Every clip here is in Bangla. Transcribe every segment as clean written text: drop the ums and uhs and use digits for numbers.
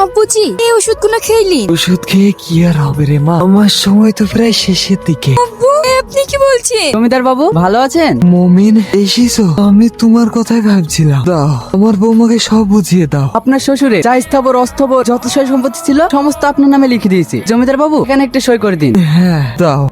আব্বুজি এই ওষুধগুলো খেইলি? ওষুধ খেয়ে কি আর হবে রে মা, আমার সময় তো প্রায় শেষের দিকে। আব্বু আপনি কি বলছেন? জমিদার বাবু ভালো আছেন? মমিন এসেছো? আমি তোমার কথাই ভাবছিলাম। দাও আমার বৌমাকে সব বুঝিয়ে দাও। আপনার শ্বশুরে যা স্থাবর অস্থাবর যত সয় সম্পত্তি ছিল সমস্ত আপনার নামে লিখে দিয়েছি। জমিদার বাবু এখানে একটা সই করে দিন। হ্যাঁ দাও।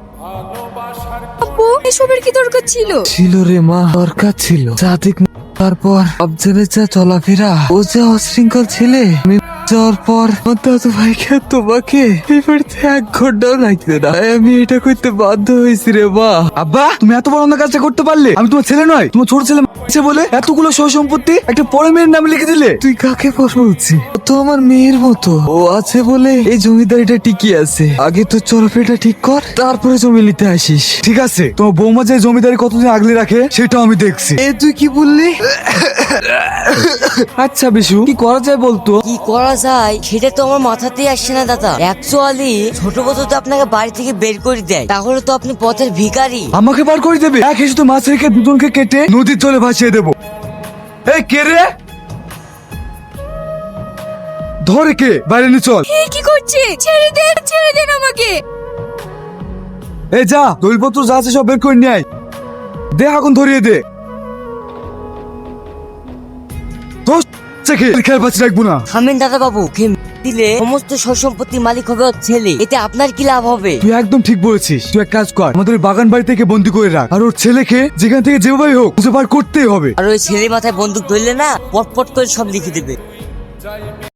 আব্বু এসবের কি দরকার ছিল? ছিল রে মা, দরকার ছিল। জাতিক তারপর আফজালের যা চলাফেরা, ও যা অশৃঙ্খল ছেলে, আমি যাওয়ার পর আমার দাদু ভাইকে তোমাকে এই বাড়িতে 1 ঘন্টাও লাগবে না। আমি এটা করতে বাধ্য হয়েছি রে মা। আব্বা তুমি এত বড় অন্য কাজটা করতে পারলে? আমি তোমার ছেলে নয়, তোমার ছোট ছেলে আছে বলে এতগুলো সয় সম্পত্তি একটা পর মেয়ের নামে লিখে দিলে। তুই কাকে পর বলছিস? ও তো আমার মেয়ের মতো, ও আছে বলে এই জমিদারিটা টিকে আছে। আগে তো চলাফেরাটা ঠিক কর, তারপরে জমি নিতে আসিস। ঠিক আছে, তোমার বৌমা যে জমিদারি কতদিন আগলে রাখে সেটাও আমি দেখছি। এ তুই কি বললি? আচ্ছা বিশু, কি করা যায় বলতো? কি করা যায় সেটা তো আমার মাথাতেই আসছে না দাদা। অ্যাকচুয়ালি ছোট বছর তো আপনাকে বাড়ি থেকে বের করে দেয়, তাহলে তো আপনি পথের ভিখারি। আমাকে বার করে দেবে? এক হেসে তো মাছ রেখে দুজনকে কেটে নদীর জলে ভাসিয়ে দেবো। এই কে রে? ধরে কে? বাইরে নিয়ে চল। এই কি করছে? ছেড়ে দেন আমাকে। এই যা, দলিলপত্র যা আছে সব বের করে নিয়ে আয়। দে আগুন ধরিয়ে দে। দোষ খেয়াল পাচ্ছি রাখবো না। থামেন দাদা বাবু, দিলে সমস্ত সয় সম্পত্তির মালিক হবে ওর ছেলে, এতে আপনার কি লাভ হবে? তুই একদম ঠিক বলেছিস। তুই এক কাজ কর, আমাদের ওই বাগান বাড়ি থেকে বন্দি করে রাখ, আর ওর ছেলেকে যেখান থেকে যেভাবেই হোক খুঁজে বার করতেই হবে। আর ওই ছেলে মাথায় বন্দুক ধরলে না পটপট করে সব লিখে দেবে।